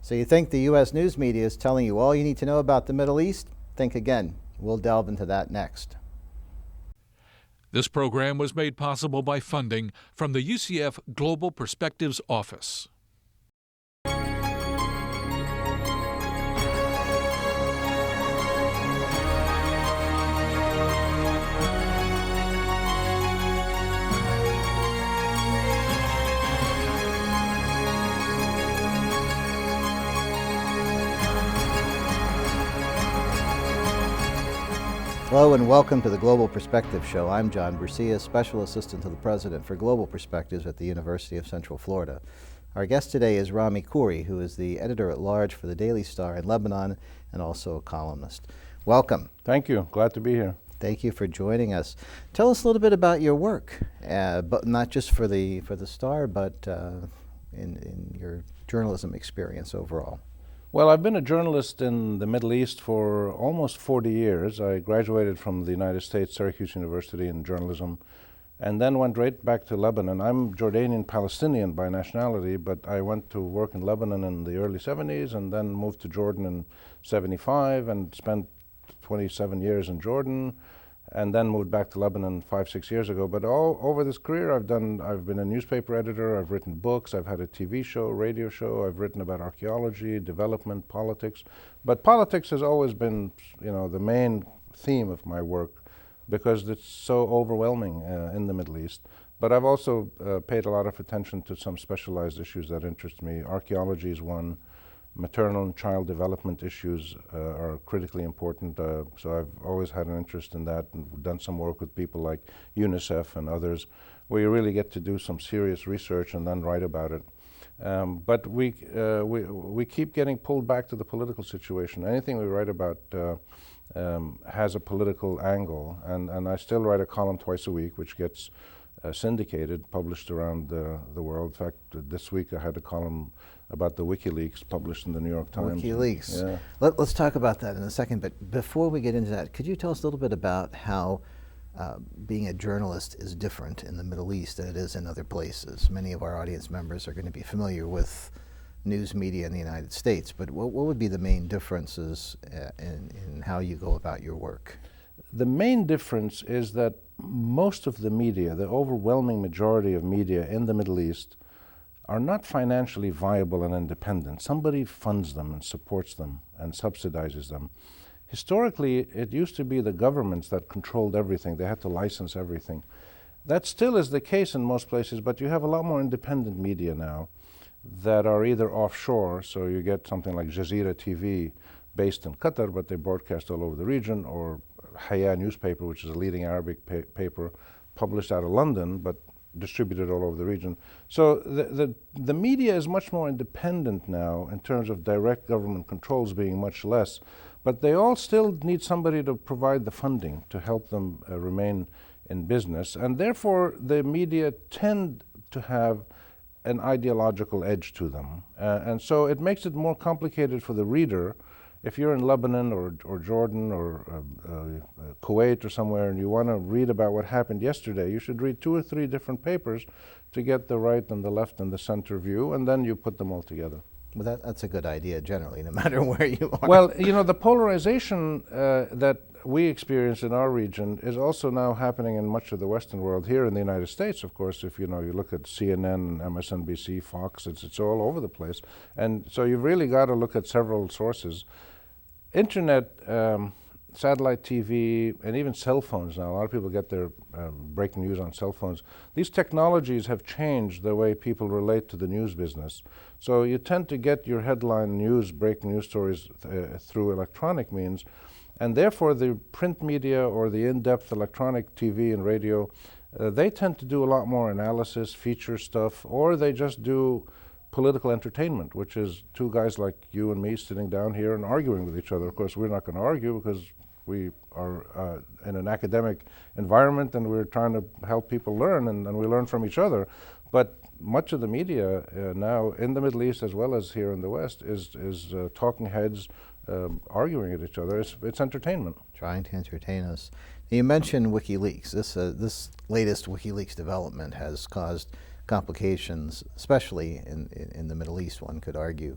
So you think the U.S. news media is telling you all you need to know about the Middle East? Think again. We'll delve into that next. This program was made possible by funding from the UCF Global Perspectives Office. Hello and welcome to the Global Perspective Show. I'm John Bersia, Special Assistant to the President for Global Perspectives at the University of Central Florida. Our guest today is Rami Khouri, who is the editor-at-large for the Daily Star in Lebanon and also a columnist. Welcome. Thank you. Glad to be here. Thank you for joining us. Tell us a little bit about your work, but not just for the Star, but in your journalism experience overall. Well, I've been a journalist in the Middle East for almost 40 years. I graduated from the United States, Syracuse University in journalism, and then went right back to Lebanon. I'm Jordanian Palestinian by nationality, but I went to work in Lebanon in the early 70s and then moved to Jordan in 75 and spent 27 years in Jordan, and then moved back to Lebanon 5-6 years ago. But all over this career I've been a newspaper editor, I've written books, I've had a TV show, radio show, I've written about archaeology, development, politics. But politics has always been, the main theme of my work because it's so overwhelming in the Middle East. But I've also paid a lot of attention to some specialized issues that interest me. Archaeology is one. Maternal and child development issues are critically important, so I've always had an interest in that and done some work with people like UNICEF and others where you really get to do some serious research and then write about it. But we keep getting pulled back to the political situation. Anything we write about has a political angle, and I still write a column twice a week which gets syndicated, published around the world. In fact, this week I had a column about the WikiLeaks published in the New York Times. WikiLeaks. Yeah. Let's talk about that in a second, but before we get into that, could you tell us a little bit about how being a journalist is different in the Middle East than it is in other places? Many of our audience members are going to be familiar with news media in the United States, but what would be the main differences in how you go about your work? The main difference is that most of the media, the overwhelming majority of media in the Middle East, are not financially viable and independent. Somebody funds them and supports them and subsidizes them. Historically, it used to be the governments that controlled everything. They had to license everything. That still is the case in most places, but you have a lot more independent media now that are either offshore, so you get something like Jazeera TV based in Qatar, but they broadcast all over the region, or Haya newspaper, which is a leading Arabic paper, published out of London, but distributed all over the region. So the media is much more independent now in terms of direct government controls being much less, but they all still need somebody to provide the funding to help them remain in business, and therefore the media tend to have an ideological edge to them. And so it makes it more complicated for the reader. If you're in Lebanon or Jordan or Kuwait or somewhere and you want to read about what happened yesterday, you should read 2 or 3 different papers to get the right and the left and the center view, and then you put them all together. Well, that's a good idea generally, no matter where you are. Well, the polarization that we experience in our region is also now happening in much of the Western world. Here in the United States, of course, if you look at CNN, MSNBC, Fox, it's all over the place. And so you've really got to look at several sources. Internet, satellite TV, and even cell phones now. A lot of people get their breaking news on cell phones. These technologies have changed the way people relate to the news business. So you tend to get your headline news, breaking news stories through electronic means, and therefore the print media or the in-depth electronic TV and radio, they tend to do a lot more analysis, feature stuff, or they just do political entertainment, which is 2 guys like you and me sitting down here and arguing with each other. Of course, we're not going to argue because we are in an academic environment and we're trying to help people learn, and we learn from each other. But much of the media now in the Middle East as well as here in the West is talking heads arguing at each other. It's entertainment. Trying to entertain us. You mentioned WikiLeaks. This latest WikiLeaks development has caused complications, especially in the Middle East, one could argue.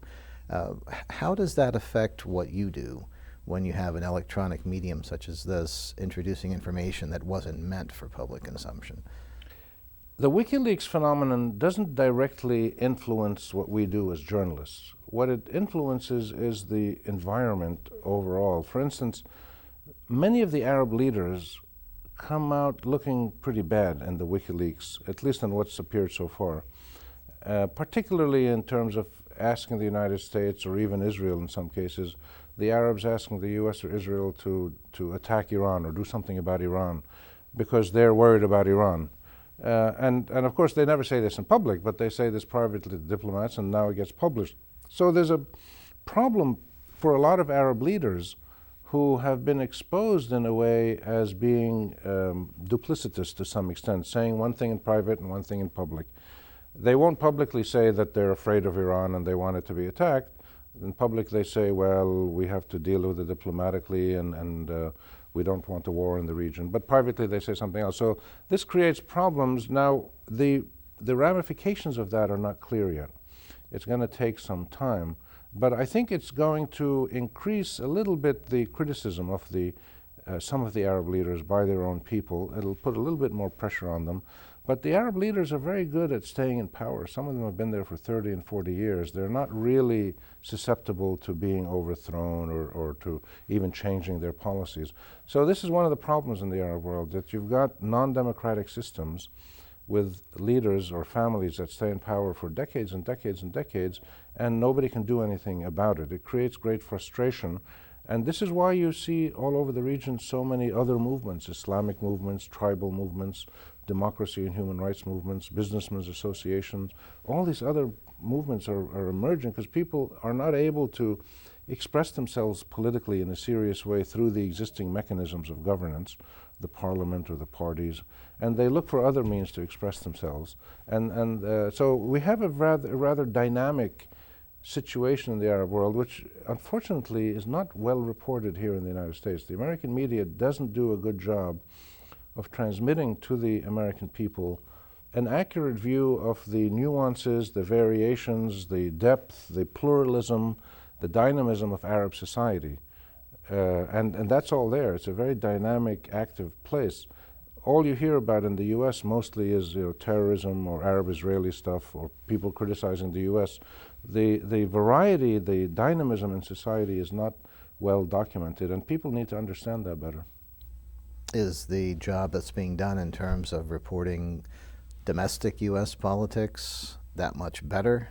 How does that affect what you do when you have an electronic medium such as this introducing information that wasn't meant for public consumption? The WikiLeaks phenomenon doesn't directly influence what we do as journalists. What it influences is the environment overall. For instance, many of the Arab leaders come out looking pretty bad in the WikiLeaks, at least in what's appeared so far, particularly in terms of asking the United States or even Israel in some cases, the Arabs asking the US or Israel to attack Iran or do something about Iran because they're worried about Iran. And of course they never say this in public, but they say this privately to diplomats, and now it gets published. So there's a problem for a lot of Arab leaders who have been exposed in a way as being duplicitous to some extent, saying one thing in private and one thing in public. They won't publicly say that they're afraid of Iran and they want it to be attacked. In public they say, well, we have to deal with it diplomatically and we don't want a war in the region. But privately they say something else. So this creates problems. Now, the ramifications of that are not clear yet. It's going to take some time. But I think it's going to increase a little bit the criticism of some of the Arab leaders by their own people. It'll put a little bit more pressure on them. But the Arab leaders are very good at staying in power. Some of them have been there for 30 and 40 years. They're not really susceptible to being overthrown or to even changing their policies. So this is one of the problems in the Arab world, that you've got non-democratic systems with leaders or families that stay in power for decades and decades and decades, and nobody can do anything about it. It creates great frustration. And this is why you see all over the region so many other movements, Islamic movements, tribal movements, democracy and human rights movements, businessmen's associations. All these other movements are emerging because people are not able to express themselves politically in a serious way through the existing mechanisms of governance, the parliament or the parties, and they look for other means to express themselves. And so we have a rather dynamic situation in the Arab world, which unfortunately is not well reported here in the United States. The American media doesn't do a good job of transmitting to the American people an accurate view of the nuances, the variations, the depth, the pluralism, the dynamism of Arab society. And that's all there. It's a very dynamic, active place. All you hear about in the U.S. mostly is terrorism or Arab-Israeli stuff or people criticizing the U.S. The variety, the dynamism in society is not well documented, and people need to understand that better. Is the job that's being done in terms of reporting domestic U.S. politics that much better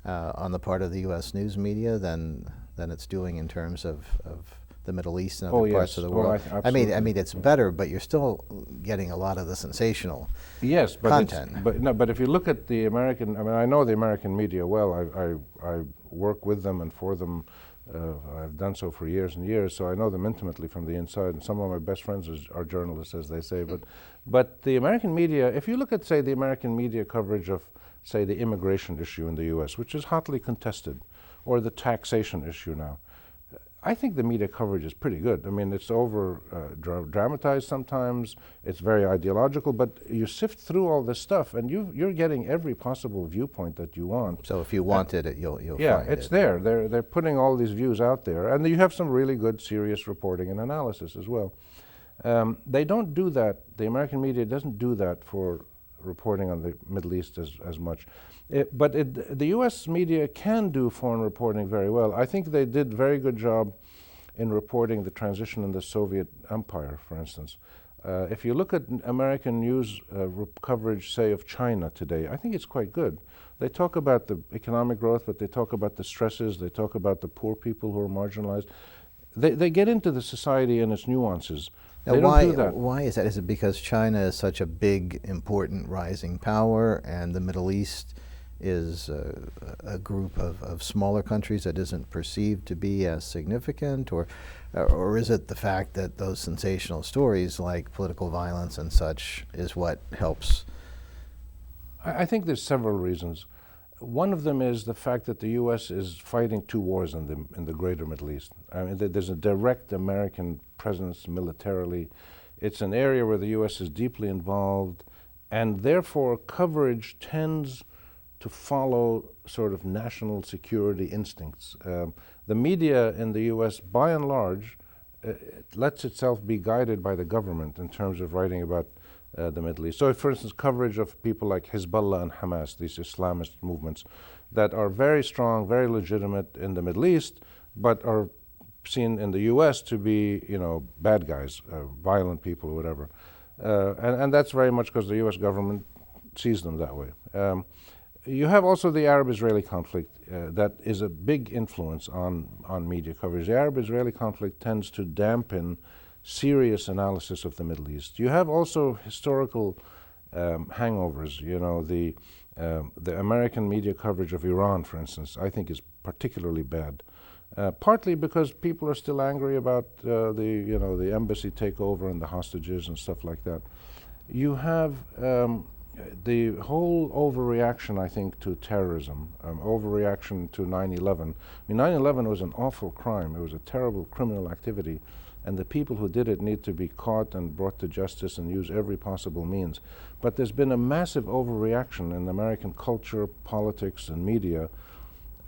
on the part of the U.S. news media than it's doing in terms of the Middle East and other parts of the world? I mean, it's better, but you're still getting a lot of the sensational content. But if you look at the American, I know the American media well. I work with them and for them. I've done so for years and years, so I know them intimately from the inside, and some of my best friends are journalists, as they say. But the American media, if you look at, say, the American media coverage of, say, the immigration issue in the U.S., which is hotly contested, or the taxation issue now, I think the media coverage is pretty good. I mean, it's dramatized sometimes, it's very ideological, but you sift through all this stuff and you're getting every possible viewpoint that you want. So if you wanted it, you'll find it. Yeah, it's there. They're putting all these views out there, and you have some really good, serious reporting and analysis as well. They don't do that, the American media doesn't do that for reporting on the Middle East as much. But the U.S. media can do foreign reporting very well. I think they did a very good job in reporting the transition in the Soviet Empire, for instance. If you look at American news coverage, say, of China today, I think it's quite good. They talk about the economic growth, but they talk about the stresses, they talk about the poor people who are marginalized. They get into the society and its nuances. Now, why is that? Is it because China is such a big, important, rising power, and the Middle East is a group of smaller countries that isn't perceived to be as significant? Or is it the fact that those sensational stories like political violence and such is what helps? I think there's several reasons. One of them is the fact that the U.S. is fighting two wars in the greater Middle East. I mean, there's a direct American presence militarily. It's an area where the U.S. is deeply involved, and therefore coverage tends to follow sort of national security instincts. The media in the U.S., by and large, lets itself be guided by the government in terms of writing about the Middle East. So, for instance, coverage of people like Hezbollah and Hamas, these Islamist movements that are very strong, very legitimate in the Middle East, but are seen in the U.S. to be, bad guys, violent people or whatever. And that's very much because the U.S. government sees them that way. You have also the Arab-Israeli conflict that is a big influence on media coverage. The Arab-Israeli conflict tends to dampen serious analysis of the Middle East. You have also historical hangovers. The American media coverage of Iran, for instance, I think is particularly bad. Partly because people are still angry about the embassy takeover and the hostages and stuff like that. You have the whole overreaction, I think, to terrorism, overreaction to 9/11. 9/11 was an awful crime. It was a terrible criminal activity, and the people who did it need to be caught and brought to justice and use every possible means. But there's been a massive overreaction in American culture, politics, and media.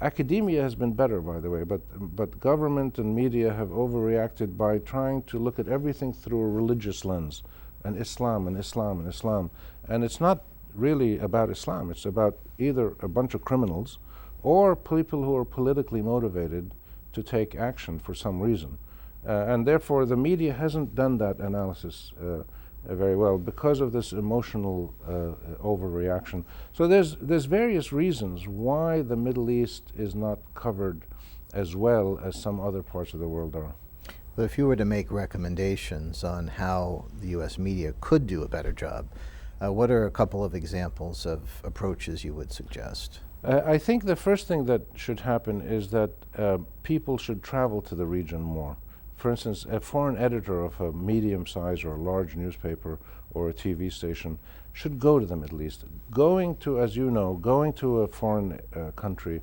Academia has been better, by the way, but government and media have overreacted by trying to look at everything through a religious lens, and Islam and Islam and Islam. And it's not really about Islam. It's about either a bunch of criminals or people who are politically motivated to take action for some reason. And therefore, the media hasn't done that analysis very well because of this emotional overreaction. So there's various reasons why the Middle East is not covered as well as some other parts of the world are. But if you were to make recommendations on how the U.S. media could do a better job, what are a couple of examples of approaches you would suggest? I think the first thing that should happen is that people should travel to the region more. For instance, a foreign editor of a medium-sized or large newspaper or a TV station should go to the Middle East. Going to a foreign country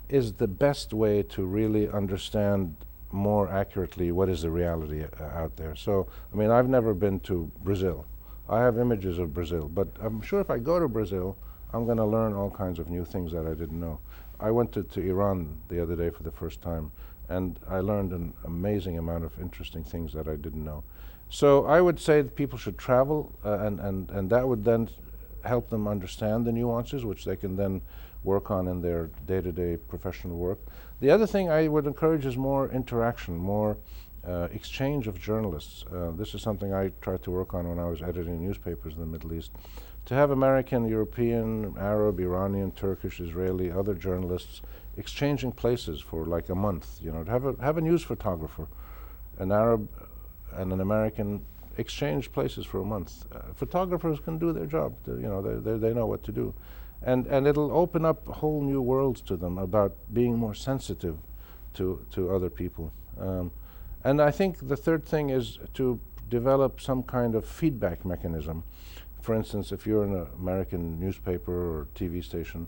is the best way to really understand more accurately what is the reality out there. So, I've never been to Brazil. I have images of Brazil, but I'm sure if I go to Brazil, I'm going to learn all kinds of new things that I didn't know. I went to Iran the other day for the first time, and I learned an amazing amount of interesting things that I didn't know. So I would say that people should travel, and that would then help them understand the nuances, which they can then work on in their day-to-day professional work. The other thing I would encourage is more interaction, more exchange of journalists. This is something I tried to work on when I was editing newspapers in the Middle East. To have American, European, Arab, Iranian, Turkish, Israeli, other journalists exchanging places for like a month, to have a news photographer, an Arab and an American exchange places for a month. Photographers can do their job. They know what to do. And it'll open up whole new worlds to them about being more sensitive to other people. And I think the third thing is to develop some kind of feedback mechanism. For instance, if you're an American newspaper or TV station,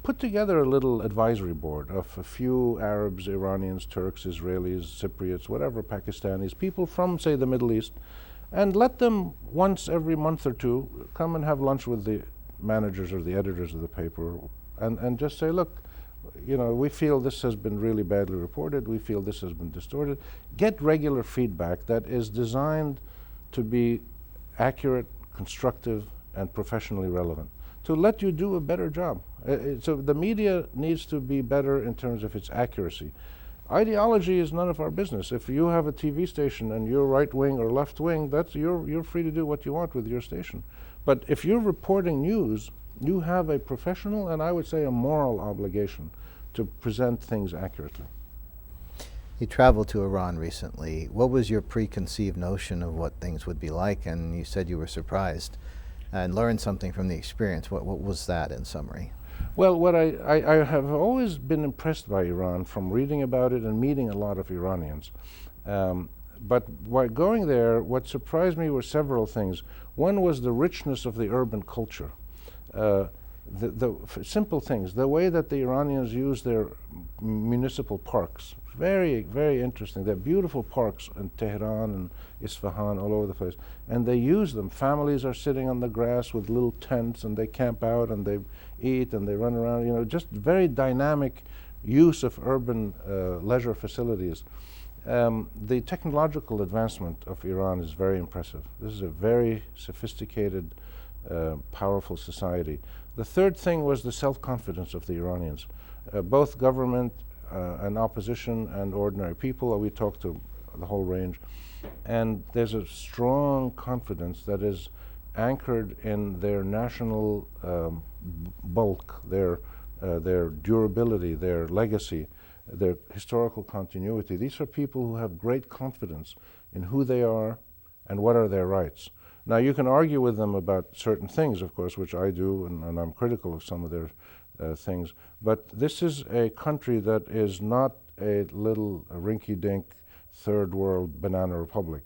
put together a little advisory board of a few Arabs, Iranians, Turks, Israelis, Cypriots, whatever, Pakistanis, people from, say, the Middle East, and let them once every month or two come and have lunch with the managers or the editors of the paper and just say, look, we feel this has been really badly reported, we feel this has been distorted. Get regular feedback that is designed to be accurate, constructive, and professionally relevant, to let you do a better job. So the media needs to be better in terms of its accuracy. Ideology is none of our business. If you have a TV station and you're right-wing or left-wing, you're free to do what you want with your station. But if you're reporting news, you have a professional and I would say a moral obligation to present things accurately. You traveled to Iran recently. What was your preconceived notion of what things would be like? And you said you were surprised and learned something from the experience. What was that in summary? Well, what I have always been impressed by Iran from reading about it and meeting a lot of Iranians. But while going there, what surprised me were several things. One was the richness of the urban culture. The simple things, the way that the Iranians use their municipal parks, very, very interesting. They're beautiful parks in Tehran and Isfahan, all over the place. And they use them. Families are sitting on the grass with little tents and they camp out and they eat and they run around, just very dynamic use of urban leisure facilities. The technological advancement of Iran is very impressive. This is a very sophisticated, powerful society. The third thing was the self-confidence of the Iranians. Both government and opposition and ordinary people, we talked to the whole range, and there's a strong confidence that is anchored in their national bulk, their durability, their legacy, their historical continuity. These are people who have great confidence in who they are and what are their rights. Now, you can argue with them about certain things, of course, which I do, and I'm critical of some of their things, but this is a country that is not a little rinky-dink third world banana republic.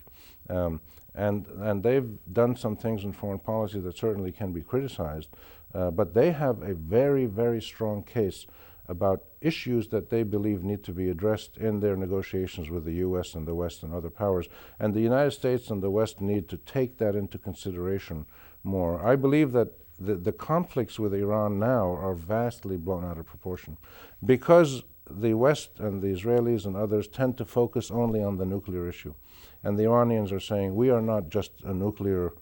And they've done some things in foreign policy that certainly can be criticized, but they have a very, very strong case about issues that they believe need to be addressed in their negotiations with the U.S. and the West and other powers. And the United States and the West need to take that into consideration more. I believe that the conflicts with Iran now are vastly blown out of proportion because the West and the Israelis and others tend to focus only on the nuclear issue. And the Iranians are saying, we are not just a nuclear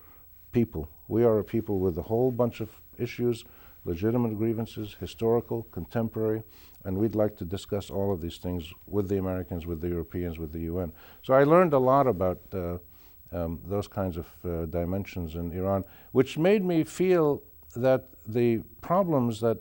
people. We are a people with a whole bunch of issues, legitimate grievances, historical, contemporary, and we'd like to discuss all of these things with the Americans, with the Europeans, with the UN. So I learned a lot about those kinds of dimensions in Iran, which made me feel that the problems that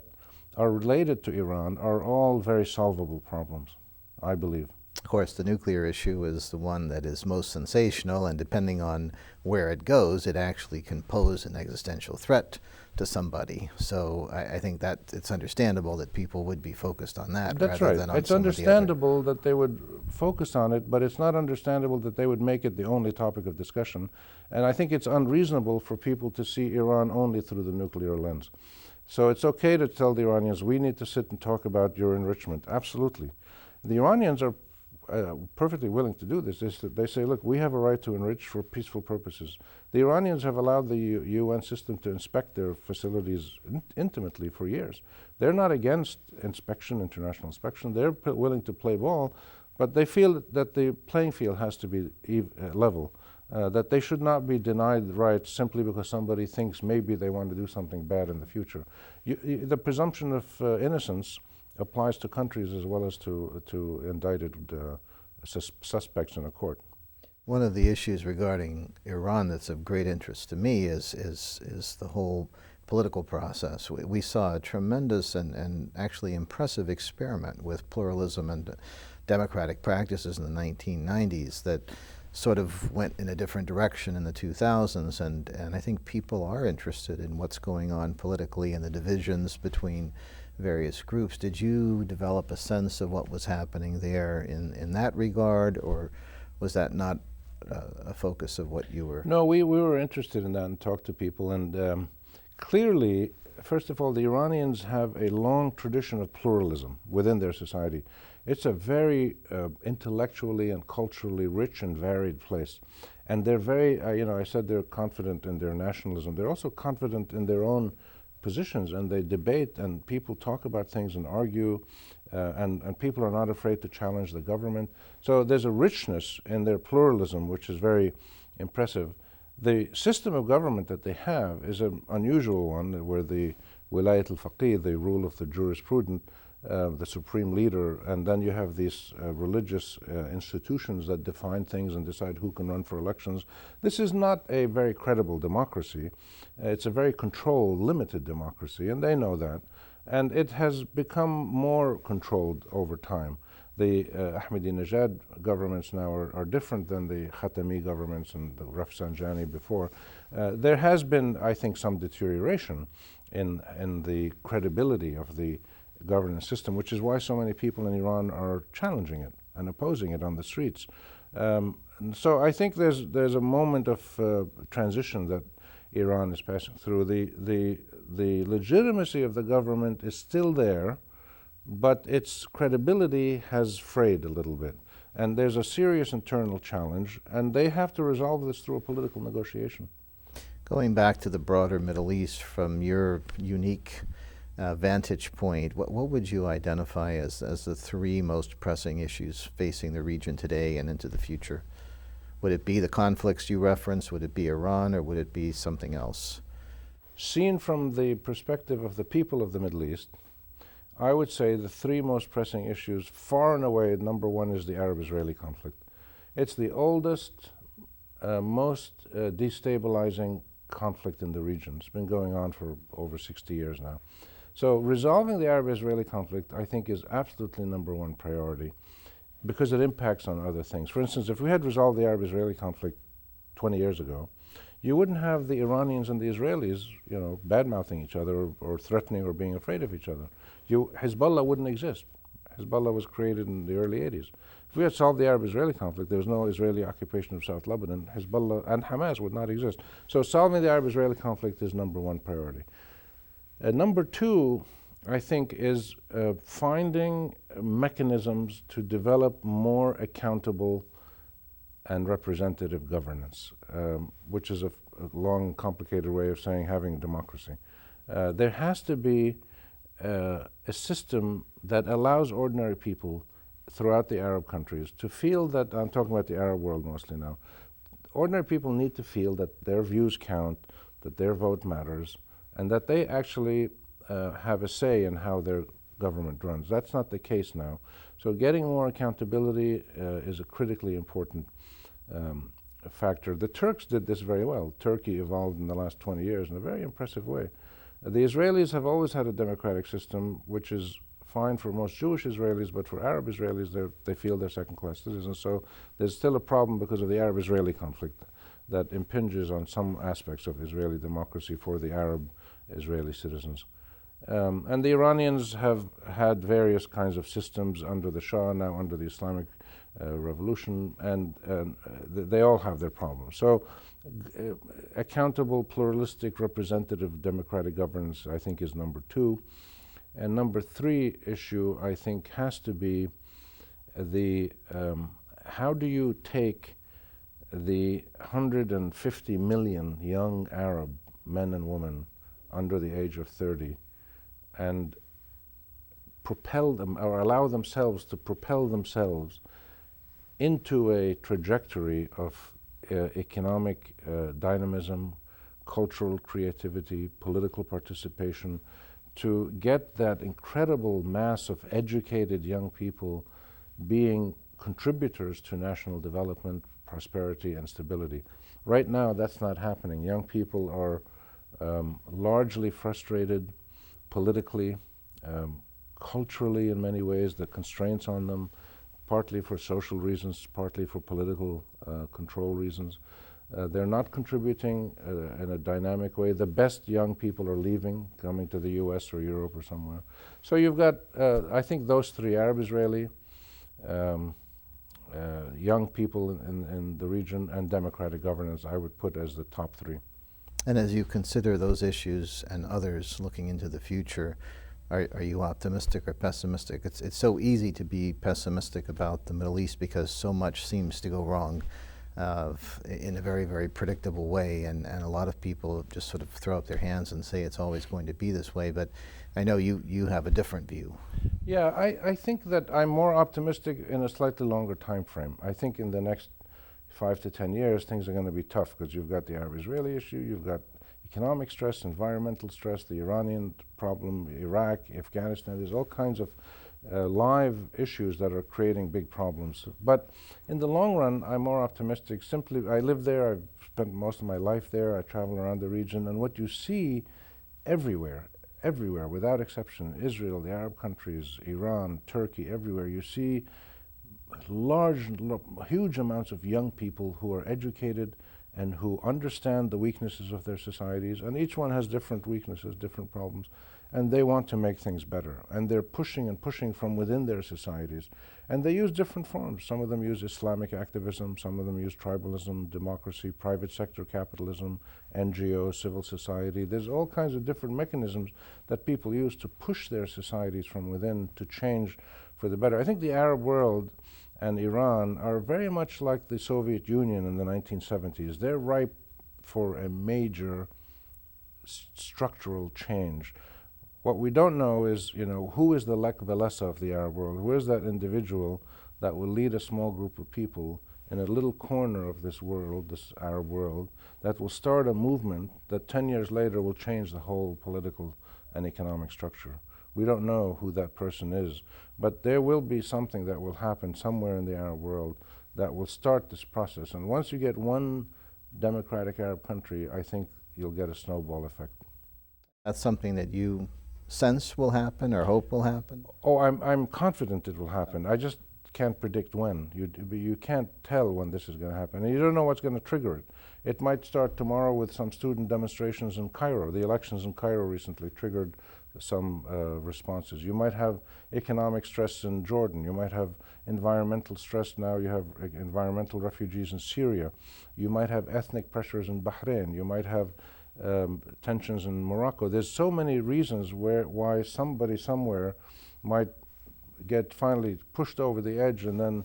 are related to Iran are all very solvable problems, I believe. Of course, the nuclear issue is the one that is most sensational, and depending on where it goes, it actually can pose an existential threat to somebody. So I think that it's understandable that people would be focused on that. That's rather right. than on It's some of the other. understandable that they would focus on it, but it's not understandable that they would make it the only topic of discussion. And I think it's unreasonable for people to see Iran only through the nuclear lens. So it's okay to tell the Iranians, we need to sit and talk about your enrichment. Absolutely. The Iranians are perfectly willing to do this. They say, look, we have a right to enrich for peaceful purposes. The Iranians have allowed the UN system to inspect their facilities intimately for years. They're not against inspection, international inspection. They're willing to play ball, but they feel that the playing field has to be level, that they should not be denied rights simply because somebody thinks maybe they want to do something bad in the future. The presumption of innocence applies to countries as well as to indicted suspects in a court. One of the issues regarding Iran that's of great interest to me is the whole political process. We saw a tremendous and actually impressive experiment with pluralism and democratic practices in the 1990s that sort of went in a different direction in the 2000s, and I think people are interested in what's going on politically and the divisions between various groups. Did you develop a sense of what was happening there in that regard, or was that not a focus of what you were? No, we were interested in that and talked to people, and clearly, first of all, the Iranians have a long tradition of pluralism within their society. It's a very intellectually and culturally rich and varied place. And they're very, I said they're confident in their nationalism. They're also confident in their own positions, and they debate, and people talk about things and argue, and people are not afraid to challenge the government. So there's a richness in their pluralism, which is very impressive. The system of government that they have is an unusual one, where the wilayat al-faqih, the rule of the jurisprudent, the supreme leader, and then you have these religious institutions that define things and decide who can run for elections. This is not a very credible democracy. It's a very controlled, limited democracy, and they know that. And it has become more controlled over time. The Ahmadinejad governments now are different than the Khatami governments and the Rafsanjani before. There has been, I think, some deterioration in the credibility of the governance system, which is why so many people in Iran are challenging it and opposing it on the streets. So I think there's a moment of transition that Iran is passing through. The legitimacy of the government is still there, but its credibility has frayed a little bit. And there's a serious internal challenge, and they have to resolve this through a political negotiation. Going back to the broader Middle East, from your unique vantage point, what would you identify as the three most pressing issues facing the region today and into the future? Would it be the conflicts you referenced? Would it be Iran, or would it be something else? Seen from the perspective of the people of the Middle East, I would say the three most pressing issues, far and away, number one is the Arab-Israeli conflict. It's the oldest, most destabilizing conflict in the region. It's been going on for over 60 years now. So resolving the Arab-Israeli conflict, I think, is absolutely number one priority because it impacts on other things. For instance, if we had resolved the Arab-Israeli conflict 20 years ago, you wouldn't have the Iranians and the Israelis, bad-mouthing each other or threatening or being afraid of each other. Hezbollah wouldn't exist. Hezbollah was created in the early 80s. If we had solved the Arab-Israeli conflict, there was no Israeli occupation of South Lebanon, Hezbollah and Hamas would not exist. So solving the Arab-Israeli conflict is number one priority. Number two, I think, is finding mechanisms to develop more accountable and representative governance, which is a long, complicated way of saying having democracy. There has to be a system that allows ordinary people throughout the Arab countries to feel that, I'm talking about the Arab world mostly now, ordinary people need to feel that their views count, that their vote matters, and that they actually have a say in how their government runs. That's not the case now. So getting more accountability is a critically important factor. The Turks did this very well. Turkey evolved in the last 20 years in a very impressive way. The Israelis have always had a democratic system, which is fine for most Jewish Israelis, but for Arab Israelis, they feel they're second-class citizens. So there's still a problem because of the Arab-Israeli conflict that impinges on some aspects of Israeli democracy for the Arab-Israeli citizens. And the Iranians have had various kinds of systems under the Shah, now under the Islamic Revolution, and they all have their problems. So accountable, pluralistic, representative democratic governance, I think, is number two. And number three issue, I think, has to be the how do you take the 150 million young Arab men and women under the age of 30 and propel them or allow themselves to propel themselves into a trajectory of economic dynamism, cultural creativity, political participation, to get that incredible mass of educated young people being contributors to national development, prosperity, and stability. Right now, that's not happening. Young people are largely frustrated politically, culturally in many ways, the constraints on them, partly for social reasons, partly for political control reasons. They're not contributing in a dynamic way. The best young people are leaving, coming to the US or Europe or somewhere. So you've got, I think, those three, Arab-Israeli, young people in the region, and democratic governance, I would put as the top three. And as you consider those issues and others looking into the future, are you optimistic or pessimistic? It's so easy to be pessimistic about the Middle East because so much seems to go wrong in a very, very predictable way, and a lot of people just sort of throw up their hands and say it's always going to be this way, but I know you have a different view. Yeah, I think that I'm more optimistic in a slightly longer time frame. I think in the next 5 to 10 years, things are going to be tough because you've got the Arab-Israeli issue, you've got economic stress, environmental stress, the Iranian problem, Iraq, Afghanistan. There's all kinds of live issues that are creating big problems. But in the long run, I'm more optimistic. Simply, I live there, I've spent most of my life there, I travel around the region, and what you see everywhere, without exception, Israel, the Arab countries, Iran, Turkey, everywhere, you see huge amounts of young people who are educated and who understand the weaknesses of their societies, and each one has different weaknesses, different problems, and they want to make things better. And they're pushing and pushing from within their societies. And they use different forms. Some of them use Islamic activism, some of them use tribalism, democracy, private sector capitalism, NGOs, civil society. There's all kinds of different mechanisms that people use to push their societies from within to change for the better. I think the Arab world and Iran are very much like the Soviet Union in the 1970s. They're ripe for a major structural change. What we don't know is, who is the Lech Walesa of the Arab world? Who is that individual that will lead a small group of people in a little corner of this world, this Arab world, that will start a movement that 10 years later will change the whole political and economic structure? We don't know who that person is, but there will be something that will happen somewhere in the Arab world that will start this process. And once you get one democratic Arab country, I think you'll get a snowball effect. That's something that you sense will happen or hope will happen? Oh, I'm confident it will happen. I just can't predict when. You can't tell when this is going to happen. And you don't know what's going to trigger it. It might start tomorrow with some student demonstrations in Cairo. The elections in Cairo recently triggered some responses. You might have economic stress in Jordan. You might have environmental stress now. You have environmental refugees in Syria. You might have ethnic pressures in Bahrain. You might have tensions in Morocco. There's so many reasons why somebody somewhere might get finally pushed over the edge and then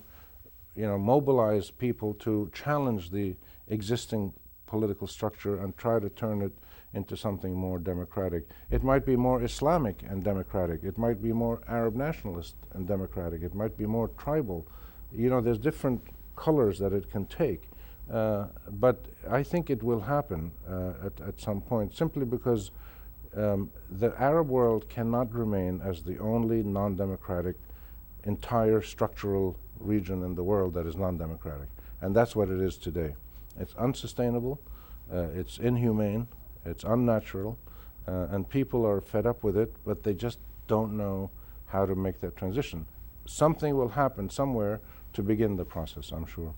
mobilize people to challenge the existing political structure and try to turn it into something more democratic. It might be more Islamic and democratic. It might be more Arab nationalist and democratic. It might be more tribal. There's different colors that it can take. But I think it will happen at some point, simply because the Arab world cannot remain as the only non-democratic entire structural region in the world that is non-democratic. And that's what it is today. It's unsustainable, it's inhumane, it's unnatural, and people are fed up with it, but they just don't know how to make that transition. Something will happen somewhere to begin the process, I'm sure.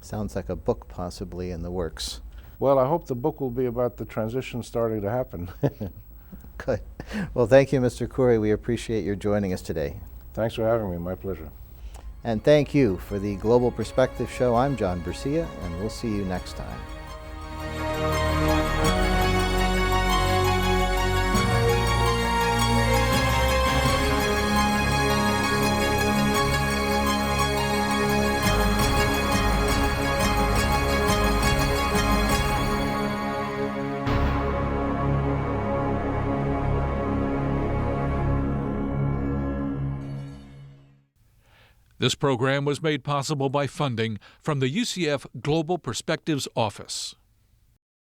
Sounds like a book possibly in the works. Well, I hope the book will be about the transition starting to happen. Good. Well, thank you, Mr. Khouri. We appreciate your joining us today. Thanks for having me. My pleasure. And thank you for the Global Perspective Show. I'm John Bersia, and we'll see you next time. This program was made possible by funding from the UCF Global Perspectives Office.